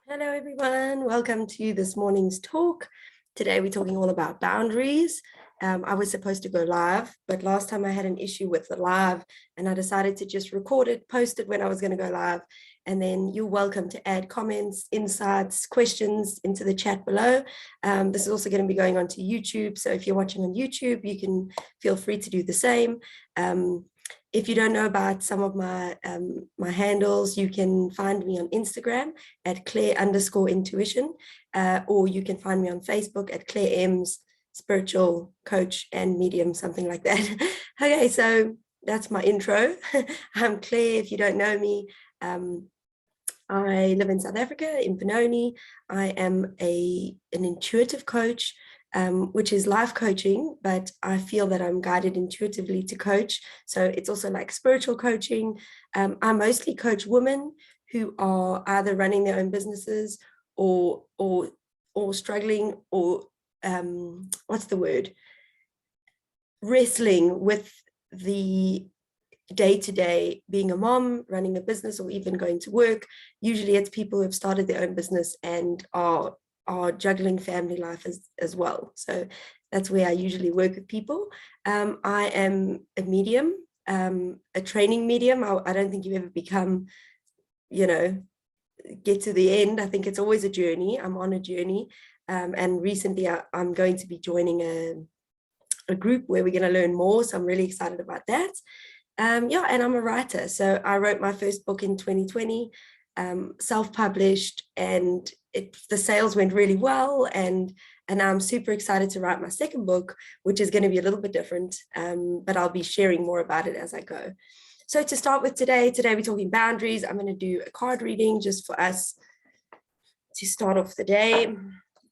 Hello, everyone. Welcome to this morning's talk. Today, we're talking all about boundaries. I was supposed to go live, but last time I had an issue with the live and I decided to just record it, post it when I was going to go live. And then you're welcome to add comments, insights, questions into the chat below. This is also going to be going on to YouTube. So if you're watching on YouTube, you can feel free to do the same. If you don't know about some of my handles, you can find me on Instagram at Claire_intuition, or you can find me on Facebook at Claire M's spiritual coach and medium, something like that. Okay, so that's my intro. I'm Claire. If you don't know me, I live in South Africa, in Benoni. I am an intuitive coach, which is life coaching, but I feel that I'm guided intuitively to coach. So it's also like spiritual coaching. I mostly coach women who are either running their own businesses or struggling or what's the word? Wrestling with the day-to-day being a mom, running a business, or even going to work. Usually it's people who have started their own business and are juggling family life as well. So that's where I usually work with people. I am a medium, a training medium. I don't think you ever become, get to the end. I think it's always a journey. I'm on a journey. And recently I'm going to be joining a group where we're going to learn more. So I'm really excited about that. And I'm a writer. So I wrote my first book in 2020, self-published, and the sales went really well. And I'm super excited to write my second book, which is going to be a little bit different, but I'll be sharing more about it as I go. So to start with today we're talking boundaries. I'm going to do a card reading just for us to start off the day.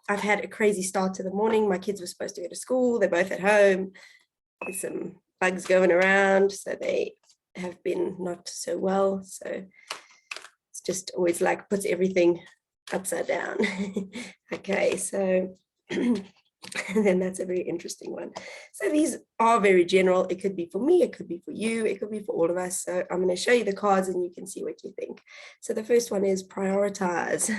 I've had a crazy start to the morning. My kids were supposed to go to school. They're both at home. There's some bugs going around, so they have been not so well. So it's just always like puts everything upside down. Okay, so and then that's a very interesting one. So these are very general. It could be for me, it could be for you, it could be for all of us. So I'm going to show you the cards and you can see what you think. So the first one is prioritize.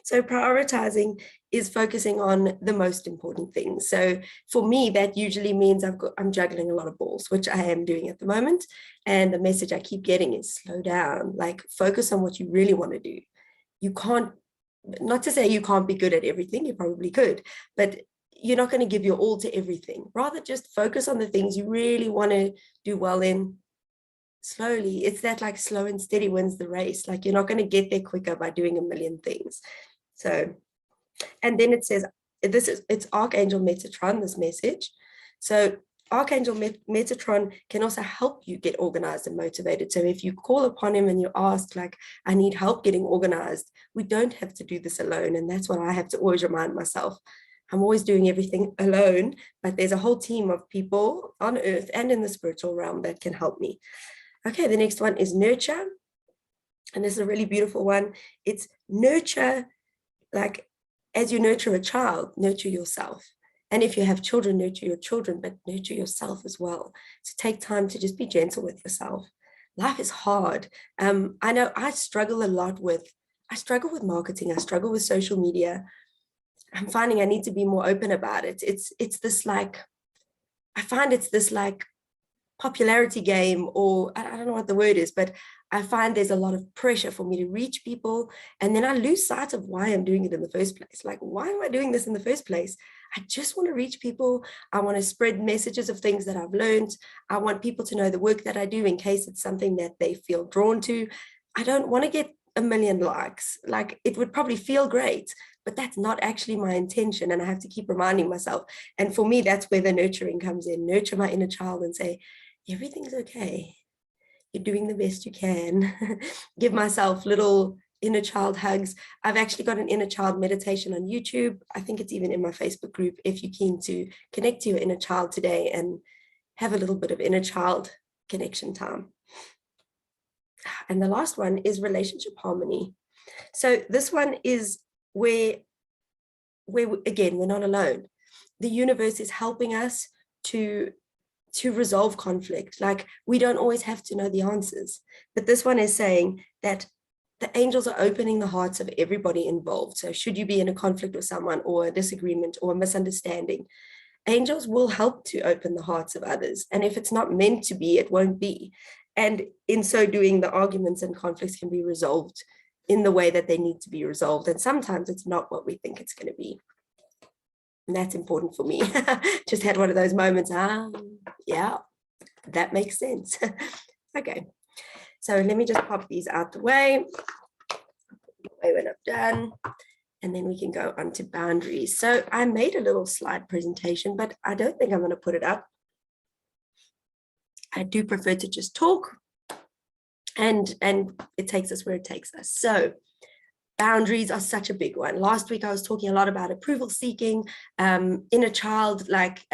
So prioritizing is focusing on the most important things. So for me, that usually means I'm juggling a lot of balls, which I am doing at the moment. And the message I keep getting is slow down, like focus on what you really want to do. You can't, not to say you can't be good at everything, you probably could, but you're not going to give your all to everything. Rather just focus on the things you really want to do well in slowly. It's that like slow and steady wins the race. Like you're not going to get there quicker by doing a million things. So, and then it says, it's Archangel Metatron, this message. So Archangel Metatron can also help you get organized and motivated. So if you call upon him and you ask, like, I need help getting organized, we don't have to do this alone. And that's what I have to always remind myself. I'm always doing everything alone, but there's a whole team of people on earth and in the spiritual realm that can help me. Okay, the next one is nurture. And this is a really beautiful one. It's nurture, like as you nurture a child, nurture yourself. And if you have children, nurture your children, but nurture yourself as well. So take time to just be gentle with yourself. Life is hard. I know I struggle a lot with marketing. I struggle with social media. I'm finding I need to be more open about it. It's this like, I find it's this like popularity game, or I don't know what the word is, but I find there's a lot of pressure for me to reach people. And then I lose sight of why I'm doing it in the first place. Like, why am I doing this in the first place? I just want to reach people. I want to spread messages of things that I've learned. I want people to know the work that I do in case it's something that they feel drawn to. I don't want to get a million likes. Like, it would probably feel great, but that's not actually my intention. And I have to keep reminding myself. And for me, that's where the nurturing comes in. Nurture my inner child and say, everything's okay. You're doing the best you can. Give myself little inner child hugs. I've actually got an inner child meditation on YouTube. I think it's even in my Facebook group if you're keen to connect to your inner child today and have a little bit of inner child connection time. And the last one is relationship harmony. So this one is where again, we're not alone. The universe is helping us to resolve conflict. Like, we don't always have to know the answers, but this one is saying that the angels are opening the hearts of everybody involved. So should you be in a conflict with someone or a disagreement or a misunderstanding, angels will help to open the hearts of others. And if it's not meant to be, it won't be. And in so doing, the arguments and conflicts can be resolved in the way that they need to be resolved. And sometimes it's not what we think it's going to be. And that's important for me. Just had one of those moments. Yeah, that makes sense. Okay. So let me just pop these out the way when I'm done, and then we can go on to boundaries. So I made a little slide presentation, but I don't think I'm going to put it up. I do prefer to just talk, and it takes us where it takes us. So boundaries are such a big one. Last week I was talking a lot about approval seeking, inner child, like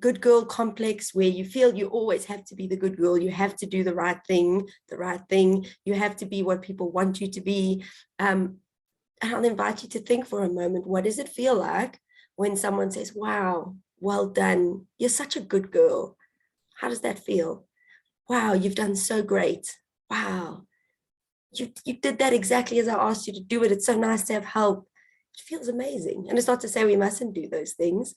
good girl complex, where you feel you always have to be the good girl, you have to do the right thing, you have to be what people want you to be. And I'll invite you to think for a moment, what does it feel like when someone says, wow, well done, you're such a good girl? How does that feel? Wow, you've done so great. Wow, you did that exactly as I asked you to do it. It's so nice to have help. It feels amazing. And it's not to say we mustn't do those things,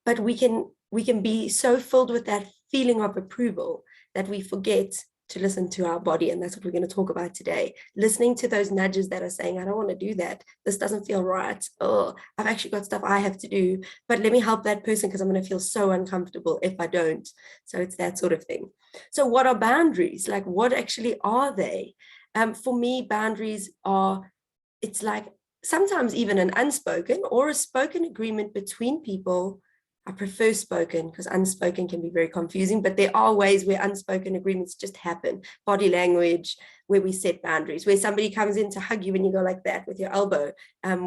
but we can be so filled with that feeling of approval that we forget to listen to our body. And that's what we're going to talk about today. Listening to those nudges that are saying, I don't want to do that. This doesn't feel right. Oh, I've actually got stuff I have to do, but let me help that person because I'm going to feel so uncomfortable if I don't. So it's that sort of thing. So what are boundaries? Like, what actually are they? For me, boundaries are, it's like sometimes even an unspoken or a spoken agreement between people. I prefer spoken because unspoken can be very confusing, but there are ways where unspoken agreements just happen. Body language, where we set boundaries, where somebody comes in to hug you and you go like that with your elbow.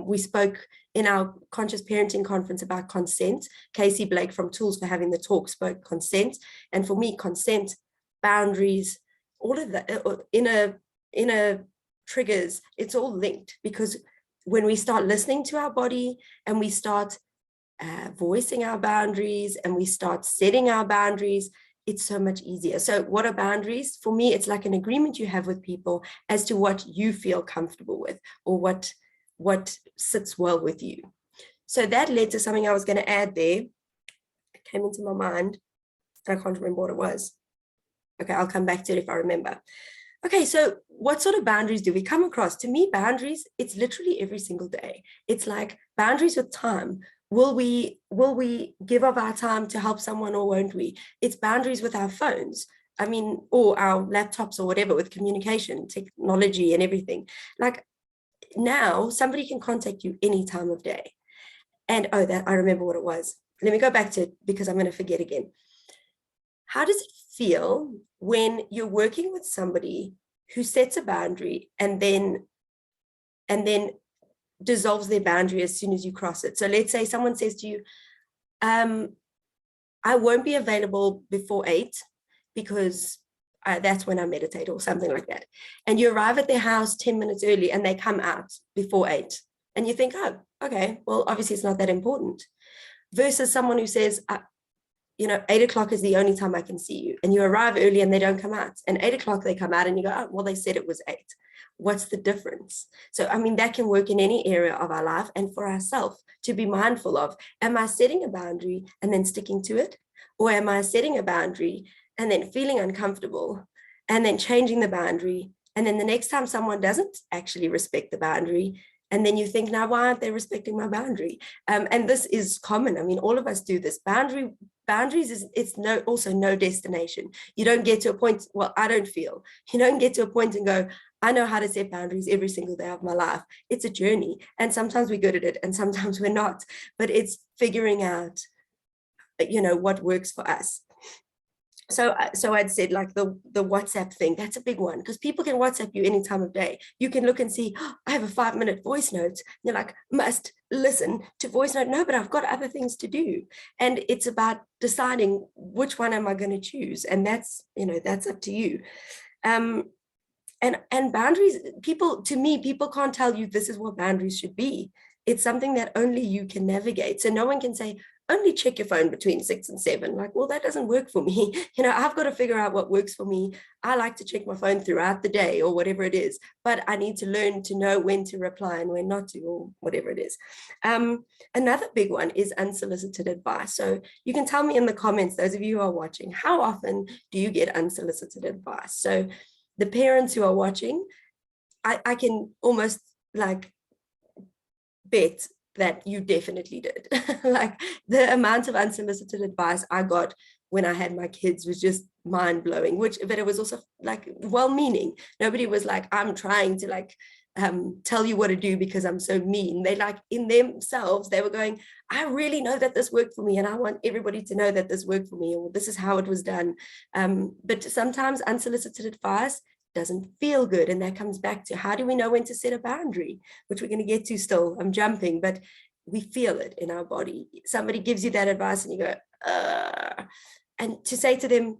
We spoke in our conscious parenting conference about consent. Casey Blake from Tools for Having the Talk spoke consent. And for me, consent, boundaries, all of that, inner triggers, it's all linked, because when we start listening to our body and we start voicing our boundaries and we start setting our boundaries, it's so much easier. So what are boundaries? For me, it's like an agreement you have with people as to what you feel comfortable with, or what sits well with you. So that led to something I was going to add there. It came into my mind. I can't remember what it was. Okay, I'll come back to it if I remember. Okay, so what sort of boundaries do we come across? To me, boundaries, it's literally every single day. It's like boundaries with time. Will we give of our time to help someone, or won't we? It's boundaries with our phones. I mean, or our laptops or whatever, with communication, technology and everything. Like now, somebody can contact you any time of day. And oh, that I remember what it was. Let me go back to it because I'm going to forget again. How does it feel when you're working with somebody who sets a boundary and then dissolves their boundary as soon as you cross it? So let's say someone says to you, I won't be available before 8 because that's when I meditate, or something like that. And you arrive at their house 10 minutes early and they come out before 8. And you think, oh, okay, well, obviously it's not that important. Versus someone who says, 8 o'clock is the only time I can see you. And you arrive early and they don't come out. And 8 o'clock they come out and you go, oh, well, they said it was 8. What's the difference? So, I mean, that can work in any area of our life, and for ourselves to be mindful of, am I setting a boundary and then sticking to it? Or am I setting a boundary and then feeling uncomfortable and then changing the boundary? And then the next time someone doesn't actually respect the boundary, and then you think, now, why aren't they respecting my boundary? And this is common. I mean, all of us do this. Boundaries is, it's also no destination. You don't get to a point, well, I don't feel, you don't get to a point and go, I know how to set boundaries every single day of my life. It's a journey. And sometimes we're good at it and sometimes we're not, but it's figuring out, what works for us. So I'd said, like the WhatsApp thing, that's a big one, because people can WhatsApp you any time of day. You can look and see, oh, I have a 5-minute voice note. You're like, must listen to voice note. No, but I've got other things to do. And it's about deciding which one am I going to choose. And that's up to you. And boundaries, people can't tell you this is what boundaries should be. It's something that only you can navigate. So no one can say, only check your phone between 6 and 7. Like, well, that doesn't work for me. I've got to figure out what works for me. I like to check my phone throughout the day or whatever it is, but I need to learn to know when to reply and when not to, or whatever it is. Another big one is unsolicited advice. So you can tell me in the comments, those of you who are watching, how often do you get unsolicited advice? So the parents who are watching, I can almost like bet that you definitely did. Like the amount of unsolicited advice I got when I had my kids was just mind-blowing, but it was also like well-meaning. Nobody was like, I'm trying to like tell you what to do because I'm so mean. They like in themselves, they were going, I really know that this worked for me and I want everybody to know that this worked for me, or this is how it was done. But sometimes unsolicited advice doesn't feel good. And that comes back to, how do we know when to set a boundary, which we're going to get to still. I'm jumping, but we feel it in our body. Somebody gives you that advice and you go, and to say to them,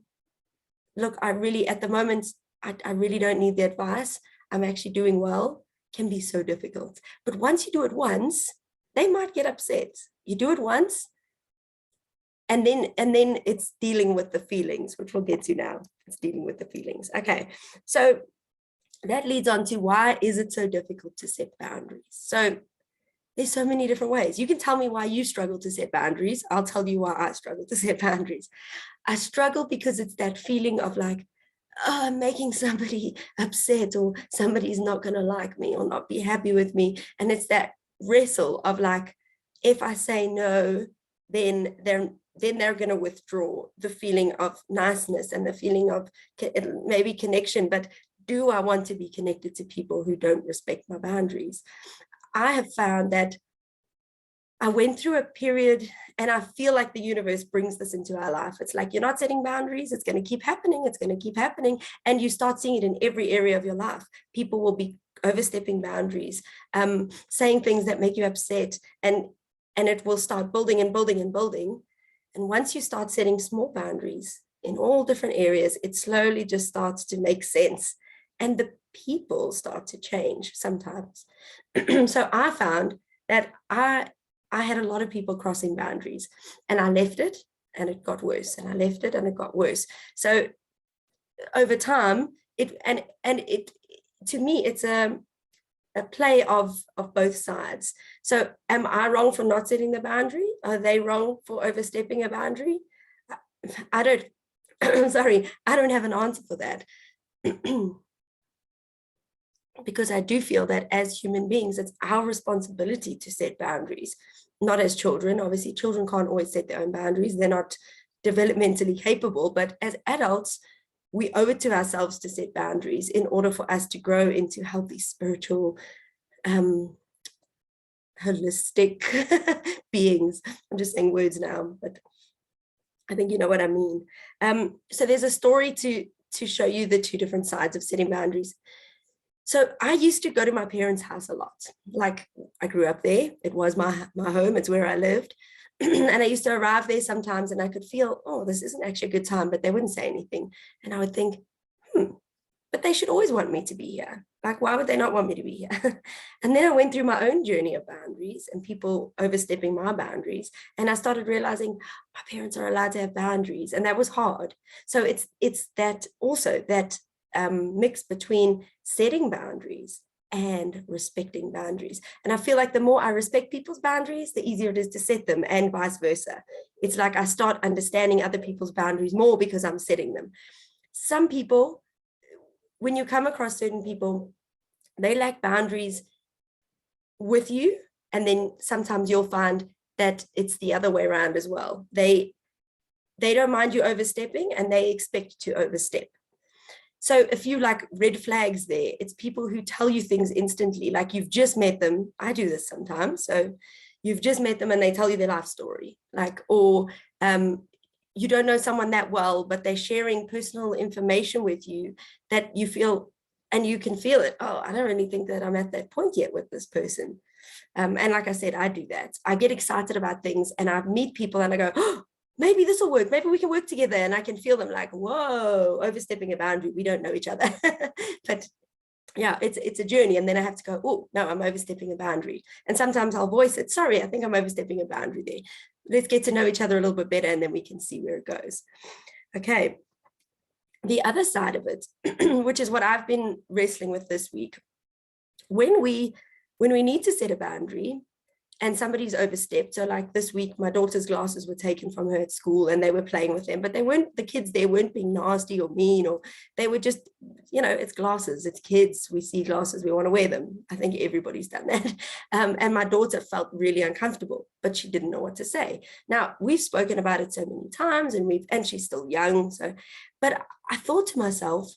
look, I really, at the moment, I really don't need the advice. I'm actually doing well, can be so difficult. But once you do it once, they might get upset. You do it once, and then it's dealing with the feelings, which we'll get to now. It's dealing with the feelings. Okay, so that leads on to, why is it so difficult to set boundaries? So there's so many different ways. You can tell me why you struggle to set boundaries. I'll tell you why I struggle to set boundaries. I struggle because it's that feeling of like, oh, I'm making somebody upset, or somebody's not going to like me or not be happy with me. And it's that wrestle of like, if I say no, then they're going to withdraw. The feeling of niceness and the feeling of maybe connection, but do I want to be connected to people who don't respect my boundaries? I have found that I went through a period, and I feel like the universe brings this into our life. It's like, you're not setting boundaries, it's going to keep happening, it's going to keep happening. And you start seeing it in every area of your life. People will be overstepping boundaries, saying things that make you upset, and it will start building and building and building. And once you start setting small boundaries in all different areas, it slowly just starts to make sense. And the people start to change sometimes. So I found that I had a lot of people crossing boundaries, and I left it and it got worse, and I left it and it got worse. So over time, to me, it's a play of both sides. So am I wrong for not setting the boundary? Are they wrong for overstepping a boundary? I don't, sorry, I don't have an answer for that. Because I do feel that as human beings, it's our responsibility to set boundaries, not as children. Obviously, children can't always set their own boundaries. They're not developmentally capable, but as adults, we owe it to ourselves to set boundaries in order for us to grow into healthy, spiritual, holistic beings. I'm just saying words now, but I think you know what I mean. So there's a story to show you the two different sides of setting boundaries. So I used to go to my parents' house a lot. Like, I grew up there. It was my home. It's where I lived. And I used to arrive there sometimes, and I could feel, oh, this isn't actually a good time, but they wouldn't say anything. And I would think, but they should always want me to be here. Like, why would they not want me to be here? And then I went through my own journey of boundaries and people overstepping my boundaries. And I started realizing my parents are allowed to have boundaries. And that was hard. So it's that also that mix between setting boundaries and respecting boundaries. And I feel like the more I respect people's boundaries, the easier it is to set them, and vice versa. It's like I start understanding other people's boundaries more because I'm setting them. Some people, when you come across certain people, they lack boundaries with you, and then sometimes you'll find that it's the other way around as well. They don't mind you overstepping, and they expect to overstep. So a few like red flags there. It's people who tell you things instantly, like you've just met them. I do this sometimes. So you've just met them and they tell you their life story, like, or you don't know someone that well, but they're sharing personal information with you that you feel, and you can feel it. Oh, I don't really think that I'm at that point yet with this person. And like I said, I do that. I get excited about things, and I meet people and I go, oh, maybe this will work. Maybe we can work together. And I can feel them like, whoa, overstepping a boundary. We don't know each other. But yeah, it's a journey. And then I have to go, oh, no, I'm overstepping a boundary. And sometimes I'll voice it. Sorry, I think I'm overstepping a boundary there. Let's get to know each other a little bit better, and then we can see where it goes. Okay. The other side of it, which is what I've been wrestling with this week, when we need to set a boundary and somebody's overstepped. So like this week, my daughter's glasses were taken from her at school and they were playing with them, but the kids there weren't being nasty or mean, or they were just, it's glasses, it's kids. We see glasses, we want to wear them. I think everybody's done that. And my daughter felt really uncomfortable, but she didn't know what to say. Now, we've spoken about it so many times, and she's still young. But I thought to myself,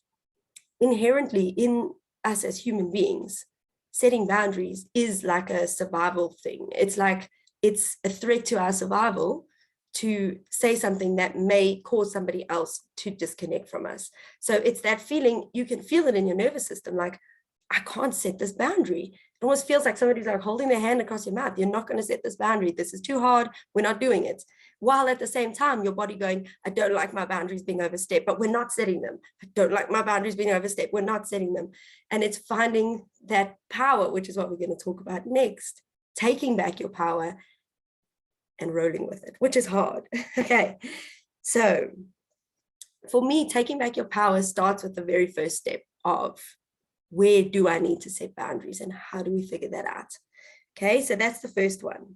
inherently in us as human beings, setting boundaries is like a survival thing. It's like it's a threat to our survival to say something that may cause somebody else to disconnect from us. So it's that feeling, you can feel it in your nervous system, like, I can't set this boundary. It almost feels like somebody's like holding their hand across your mouth. You're not going to set this boundary. This is too hard. We're not doing it. While at the same time, your body going, I don't like my boundaries being overstepped, but we're not setting them. I don't like my boundaries being overstepped. We're not setting them. And it's finding that power, which is what we're going to talk about next, taking back your power and rolling with it, which is hard. Okay. So for me, taking back your power starts with the very first step of, where do I need to set boundaries and how do we figure that out? Okay, so that's the first one.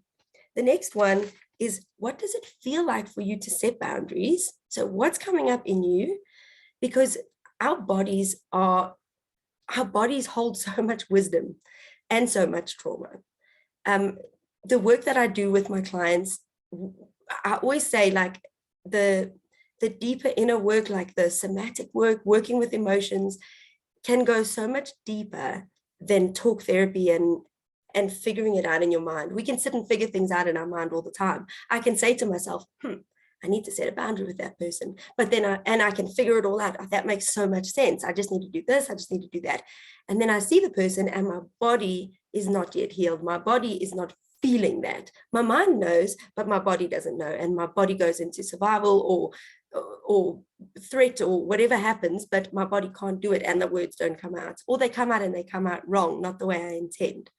The next one is, what does it feel like for you to set boundaries? So what's coming up in you? Because our bodies hold so much wisdom and so much trauma. The work that I do with my clients, I always say, like, the deeper inner work, like the somatic work, working with emotions, can go so much deeper than talk therapy and figuring it out in your mind. We can sit and figure things out in our mind all the time. I can say to myself, I need to set a boundary with that person, but then I can figure it all out. That makes so much sense. I just need to do this. I just need to do that. And then I see the person and my body is not yet healed. My body is not feeling that. My mind knows, but my body doesn't know. And my body goes into survival or threat or whatever happens, but my body can't do it and the words don't come out, or they come out and they come out wrong, not the way I intend.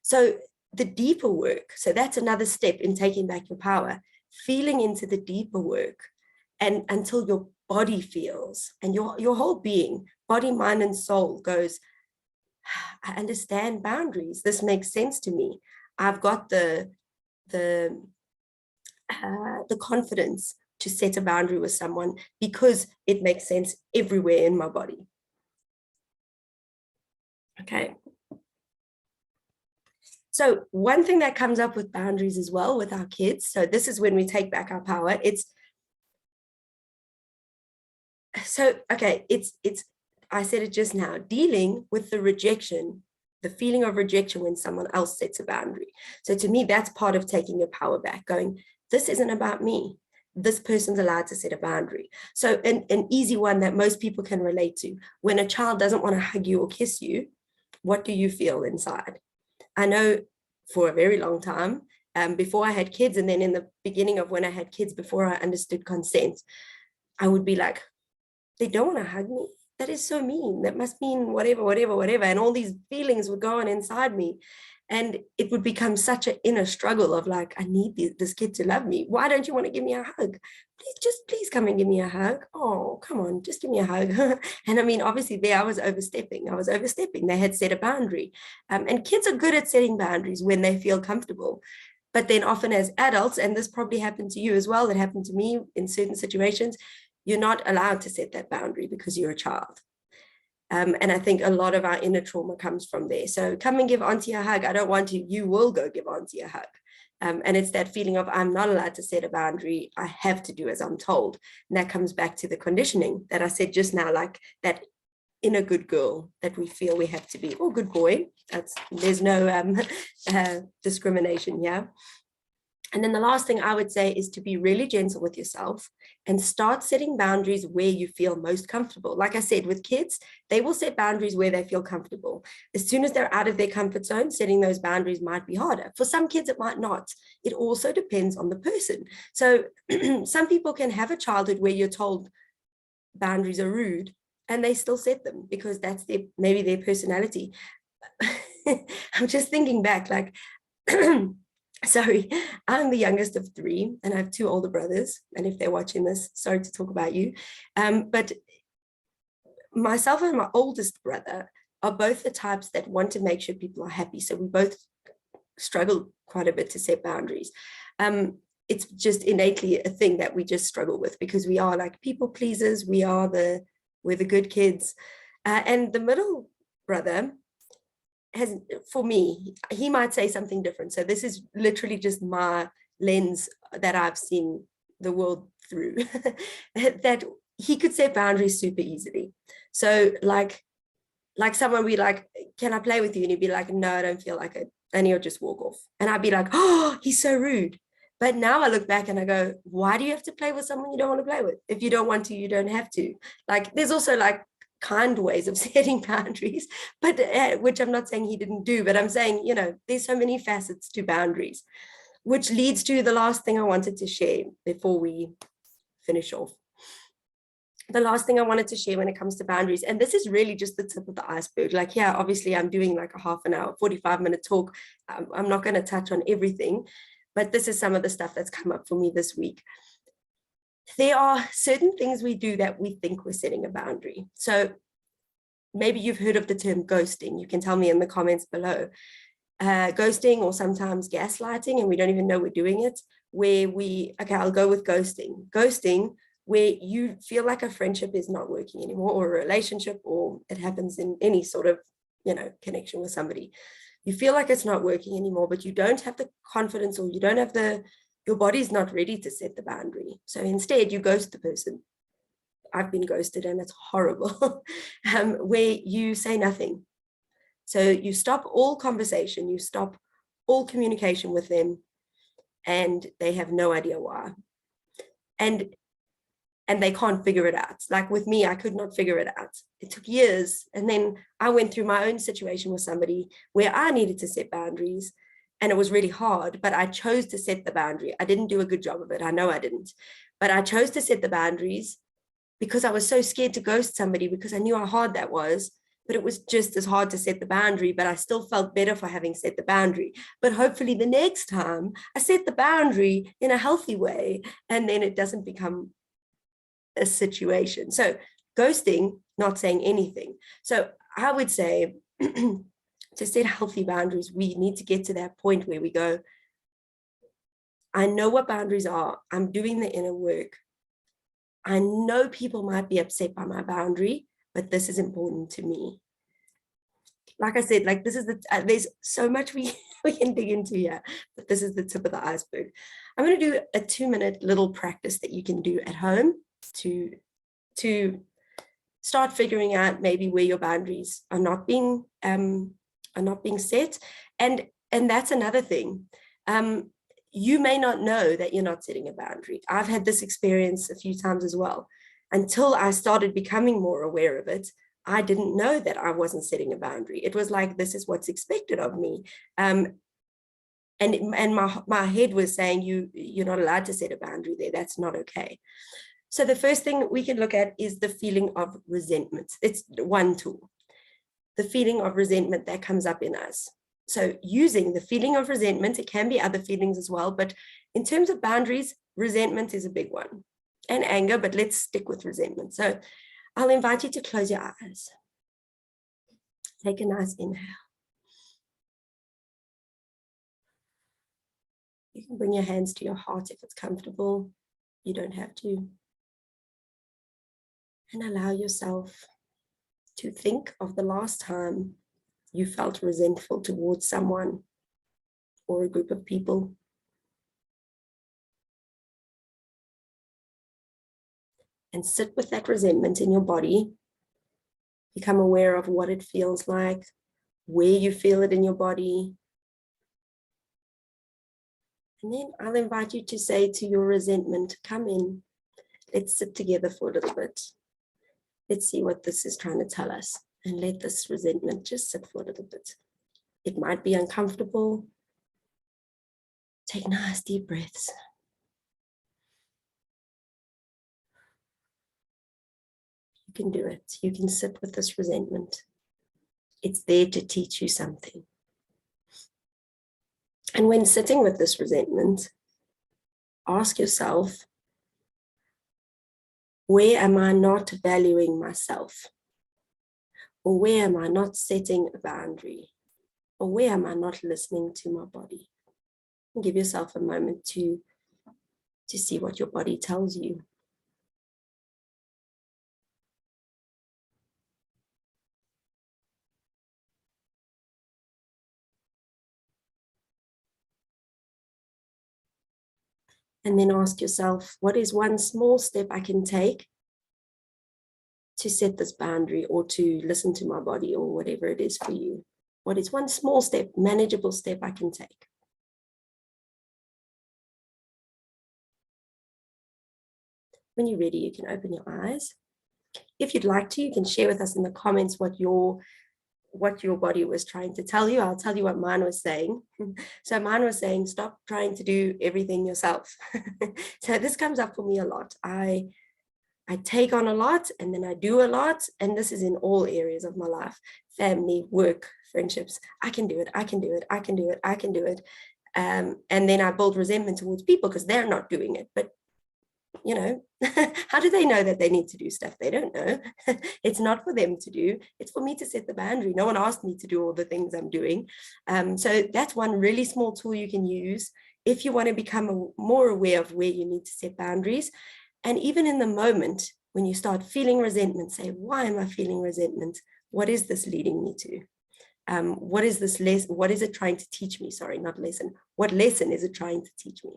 So the deeper work, so that's another step in taking back your power, feeling into the deeper work, and until your body feels, and your whole being, body, mind, and soul goes, I understand boundaries. This makes sense to me. I've got the confidence to set a boundary with someone because it makes sense everywhere in my body. Okay. So one thing that comes up with boundaries as well with our kids, so this is when we take back our power, it's I said it just now, dealing with the rejection, the feeling of rejection when someone else sets a boundary. So to me, that's part of taking your power back, going, this isn't about me. This person's allowed to set a boundary. So an easy one that most people can relate to, when a child doesn't want to hug you or kiss you, what do you feel inside? I know for a very long time, before I had kids, and then in the beginning of when I had kids, before I understood consent, I would be like, they don't want to hug me. That is so mean. That must mean whatever, whatever, whatever. And all these feelings would go on inside me. And it would become such an inner struggle of like, I need this kid to love me. Why don't you want to give me a hug? Please come and give me a hug. Oh, come on, just give me a hug. And I mean, obviously there I was overstepping. They had set a boundary. And kids are good at setting boundaries when they feel comfortable. But then often as adults, and this probably happened to you as well, it happened to me in certain situations, you're not allowed to set that boundary because you're a child. And I think a lot of our inner trauma comes from there. So come and give auntie a hug. I don't want to, you will go give auntie a hug. And it's that feeling of, I'm not allowed to set a boundary. I have to do as I'm told. And that comes back to the conditioning that I said just now, like that inner good girl that we feel we have to be, or good boy. There's no discrimination here. And then the last thing I would say is to be really gentle with yourself and start setting boundaries where you feel most comfortable. Like I said, with kids, they will set boundaries where they feel comfortable. As soon as they're out of their comfort zone, setting those boundaries might be harder. For some kids, it might not. It also depends on the person. So some people can have a childhood where you're told boundaries are rude, and they still set them because that's maybe their personality. I'm just thinking back, like, sorry, I'm the youngest of three, and I have two older brothers. And if they're watching this, sorry to talk about you. But myself and my oldest brother are both the types that want to make sure people are happy. So we both struggle quite a bit to set boundaries. It's just innately a thing that we just struggle with because we are like people pleasers. We're the good kids. And the middle brother has, for me, he might say something different. So this is literally just my lens that I've seen the world through, that he could set boundaries super easily. So like someone would be like, can I play with you? And he'd be like, no, I don't feel like it. And he'll just walk off. And I'd be like, oh, he's so rude. But now I look back and I go, why do you have to play with someone you don't want to play with? If you don't want to, you don't have to. Like, there's also like kind ways of setting boundaries, but which I'm not saying he didn't do, but I'm saying, you know, there's so many facets to boundaries, which leads to the last thing I wanted to share before we finish off. The last thing I wanted to share when it comes to boundaries, and this is really just the tip of the iceberg. Like, yeah, obviously I'm doing like a half an hour, 45-minute talk. I'm not going to touch on everything, but this is some of the stuff that's come up for me this week. There are certain things we do that we think we're setting a boundary. So maybe you've heard of the term ghosting. You can tell me in the comments below. Ghosting, or sometimes gaslighting, and we don't even know we're doing it, where okay, I'll go with ghosting. Ghosting, where you feel like a friendship is not working anymore, or a relationship, or it happens in any sort of, you know, connection with somebody. You feel like it's not working anymore, but you don't have the confidence, or you don't have your body's not ready to set the boundary. So instead you ghost the person. I've been ghosted and it's horrible. Where you say nothing. So you stop all conversation, you stop all communication with them, and they have no idea why. And they can't figure it out. Like with me, I could not figure it out. It took years. And then I went through my own situation with somebody where I needed to set boundaries, and it was really hard, but I chose to set the boundary. I didn't do a good job of it. I know I didn't, but I chose to set the boundaries because I was so scared to ghost somebody, because I knew how hard that was. But it was just as hard to set the boundary, but I still felt better for having set the boundary. But hopefully the next time I set the boundary in a healthy way, and then it doesn't become a situation. So ghosting, not saying anything. So I would say to set healthy boundaries, we need to get to that point where we go, I know what boundaries are. I'm doing the inner work. I know people might be upset by my boundary, but this is important to me. Like I said, like this is there's so much we can dig into here, but this is the tip of the iceberg. I'm going to do a 2-minute little practice that you can do at home to start figuring out maybe where your boundaries are not being set. And that's another thing. You may not know that you're not setting a boundary. I've had this experience a few times as well. Until I started becoming more aware of it, I didn't know that I wasn't setting a boundary. It was like, this is what's expected of me. And my head was saying, you're not allowed to set a boundary there. That's not okay. So the first thing we can look at is the feeling of resentment. It's one tool. The feeling of resentment that comes up in us. So using the feeling of resentment, it can be other feelings as well, but in terms of boundaries, resentment is a big one, and anger, but let's stick with resentment. So I'll invite you to close your eyes. Take a nice inhale. You can bring your hands to your heart if it's comfortable. You don't have to. And allow yourself to think of the last time you felt resentful towards someone or a group of people. And sit with that resentment in your body. Become aware of what it feels like, where you feel it in your body. And then I'll invite you to say to your resentment, come in, let's sit together for a little bit. Let's see what this is trying to tell us, and let this resentment just sit for a little bit. It might be uncomfortable. Take nice deep breaths. You can do it. You can sit with this resentment. It's there to teach you something. And when sitting with this resentment, ask yourself, where am I not valuing myself? Or where am I not setting a boundary? Or where am I not listening to my body? And give yourself a moment to see what your body tells you. And then ask yourself, what is one small step I can take to set this boundary or to listen to my body or whatever it is for you? What is one small step, manageable step I can take? When you're ready, you can open your eyes. If you'd like to, you can share with us in the comments what your body was trying to tell you. I'll tell you what mine was saying. So mine was saying, stop trying to do everything yourself. So this comes up for me a lot. I take on a lot and then I do a lot. And this is in all areas of my life, family, work, friendships. I can do it. I can do it. I can do it. I can do it. And then I build resentment towards people because they're not doing it. But you know, how do they know that they need to do stuff? They don't know. It's not for them to do. It's for me to set the boundary. No one asked me to do all the things I'm doing. So that's one really small tool you can use if you want to become more aware of where you need to set boundaries. And even in the moment when you start feeling resentment, say, why am I feeling resentment? What is this leading me to? What is this lesson? What is it trying to teach me? Sorry, not lesson. What lesson is it trying to teach me?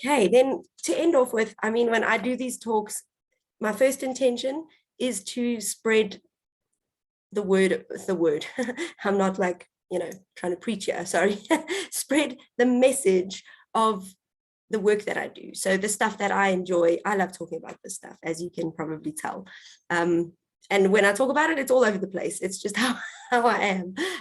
Okay, then to end off with, I mean, when I do these talks, my first intention is to spread the word. I'm not like, trying to preach here, sorry. Spread the message of the work that I do. So the stuff that I enjoy, I love talking about this stuff, as you can probably tell. And when I talk about it, it's all over the place. It's just how I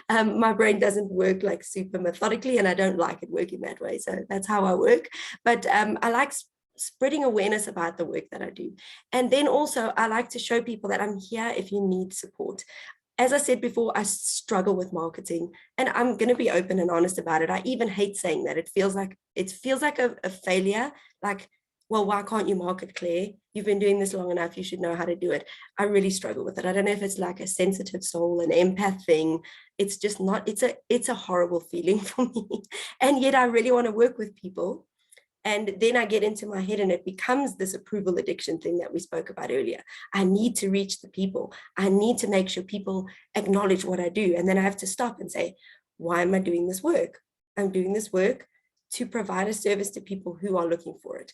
am. My brain doesn't work like super methodically, and I don't like it working that way. So that's how I work. But I like spreading awareness about the work that I do. And then also I like to show people that I'm here if you need support. As I said before, I struggle with marketing, and I'm going to be open and honest about it. I even hate saying that. It feels like a failure. Like, well, why can't you market, Claire? You've been doing this long enough. You should know how to do it. I really struggle with it. I don't know if it's like a sensitive soul, an empath thing. It's just not, it's a horrible feeling for me. And yet I really want to work with people. And then I get into my head and it becomes this approval addiction thing that we spoke about earlier. I need to reach the people. I need to make sure people acknowledge what I do. And then I have to stop and say, why am I doing this work? I'm doing this work to provide a service to people who are looking for it.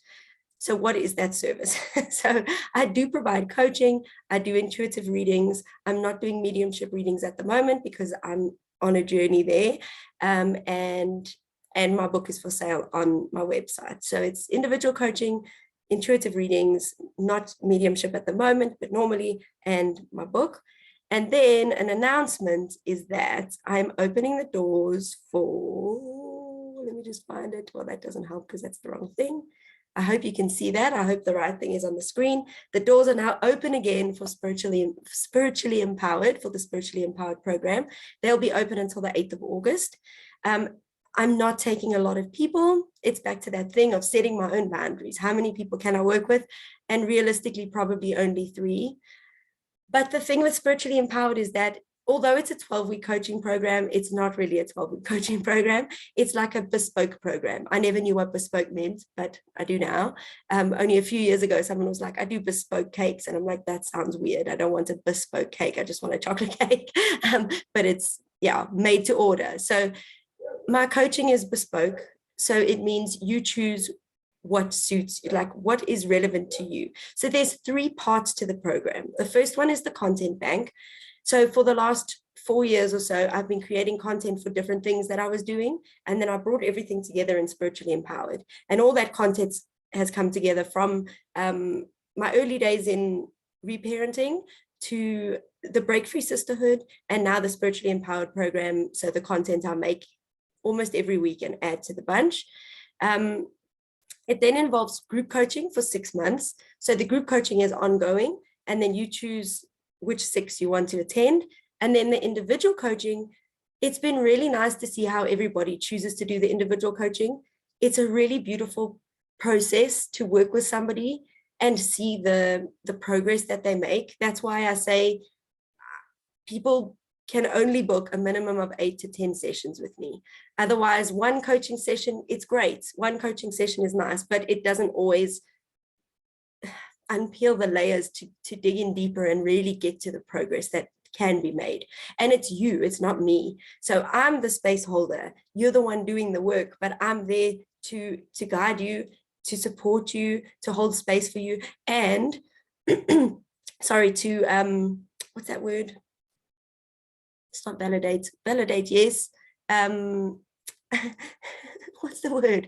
So what is that service? So I do provide coaching. I do intuitive readings. I'm not doing mediumship readings at the moment because I'm on a journey there. And my book is for sale on my website. So it's individual coaching, intuitive readings, not mediumship at the moment, but normally, and my book. And then an announcement is that I'm opening the doors for, let me just find it. Well, that doesn't help because that's the wrong thing. I hope you can see that. I hope the right thing is on the screen. The doors are now open again for Spiritually Empowered, for the Spiritually Empowered program. They'll be open until the 8th of August. I'm not taking a lot of people. It's back to that thing of setting my own boundaries. How many people can I work with? And realistically, probably only 3. But the thing with Spiritually Empowered is that although it's a 12-week coaching program, it's not really a 12-week coaching program. It's like a bespoke program. I never knew what bespoke meant, but I do now. Only a few years ago, someone was like, I do bespoke cakes. And I'm like, that sounds weird. I don't want a bespoke cake. I just want a chocolate cake. But it's, made to order. So my coaching is bespoke. So it means you choose what suits, like what is relevant to you. So there's 3 parts to the program. The first one is the content bank. So for the last 4 years or so, I've been creating content for different things that I was doing. And then I brought everything together in Spiritually Empowered. And all that content has come together from my early days in reparenting to the Break Free Sisterhood, and now the Spiritually Empowered program. So the content I make almost every week and add to the bunch. It then involves group coaching for 6 months. So the group coaching is ongoing. and then you choose which 6 you want to attend. And then the individual coaching, it's been really nice to see how everybody chooses to do the individual coaching. It's a really beautiful process to work with somebody and see the progress that they make. That's why I say people can only book a minimum of 8 to 10 sessions with me. Otherwise, one coaching session, it's great. One coaching session is nice, but it doesn't always unpeel the layers to dig in deeper and really get to the progress that can be made. And it's you, it's not me. So I'm the space holder. You're the one doing the work, but I'm there to guide you, to support you, to hold space for you, and sorry, to what's that word? It's not validate, yes. What's the word?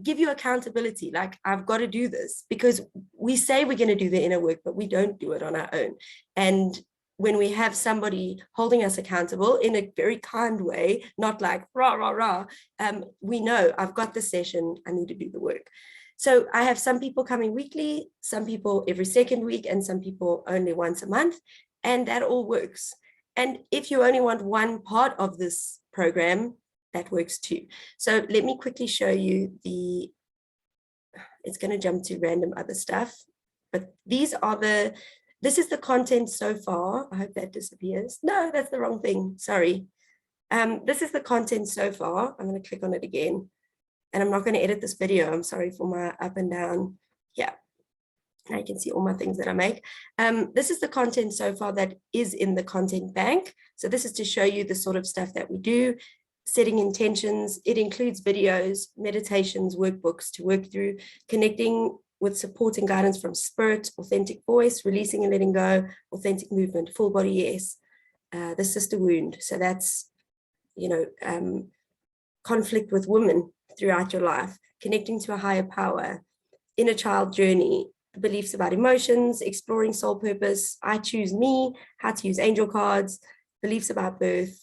Give you accountability. Like, I've got to do this, because we say we're going to do the inner work, but we don't do it on our own. And when we have somebody holding us accountable in a very kind way, not like rah, rah, rah, we know I've got the session, I need to do the work. So I have some people coming weekly, some people every second week, and some people only once a month, and that all works. And if you only want one part of this program, that works too. So let me quickly show you it's going to jump to random other stuff, but this is the content so far. I hope that disappears. No, that's the wrong thing. Sorry. This is the content so far. I'm going to click on it again. And I'm not going to edit this video. I'm sorry for my up and down. Yeah. Now you can see all my things that I make. This is the content so far that is in the content bank. So this is to show you the sort of stuff that we do, setting intentions. It includes videos, meditations, workbooks to work through, connecting with support and guidance from spirit, authentic voice, releasing and letting go, authentic movement, full body yes, the sister wound. So that's, conflict with women throughout your life, connecting to a higher power, inner child journey, beliefs about emotions, exploring soul purpose, I choose me, how to use angel cards, beliefs about birth,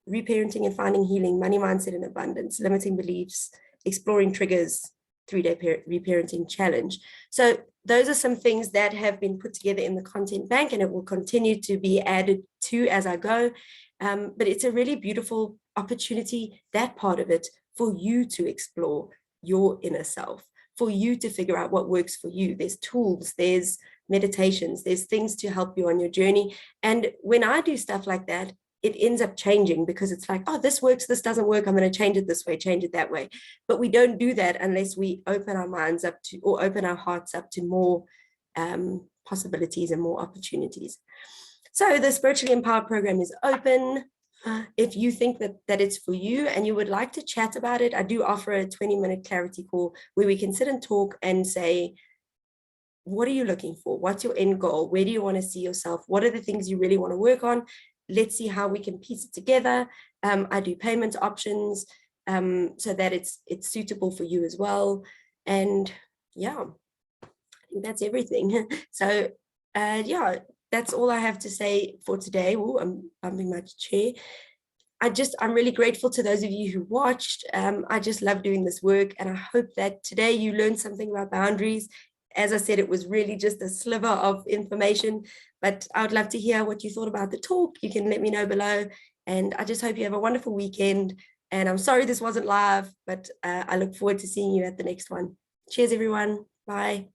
reparenting and finding healing, money mindset and abundance, limiting beliefs, exploring triggers, 3-day reparenting challenge. So those are some things that have been put together in the content bank, and it will continue to be added to as I go. But it's a really beautiful opportunity, that part of it, for you to explore your inner self, for you to figure out what works for you. There's tools, there's meditations, there's things to help you on your journey. And when I do stuff like that, it ends up changing, because it's like, oh, this works, this doesn't work, I'm going to change it this way, change it that way. But we don't do that unless we open our minds up to, or open our hearts up to more possibilities and more opportunities. So the Spiritually Empowered program is open. If you think that it's for you and you would like to chat about it, I do offer a 20-minute clarity call where we can sit and talk and say, what are you looking for? What's your end goal? Where do you want to see yourself? What are the things you really want to work on? Let's see how we can piece it together. I do payment options so that it's suitable for you as well. And yeah, I think that's everything. So yeah, that's all I have to say for today. Oh, I'm bumping my chair. I'm really grateful to those of you who watched. I just love doing this work, and I hope that today you learned something about boundaries. As I said, it was really just a sliver of information, but I would love to hear what you thought about the talk. You can let me know below, and I just hope you have a wonderful weekend. And I'm sorry this wasn't live, but I look forward to seeing you at the next one. Cheers, everyone. Bye.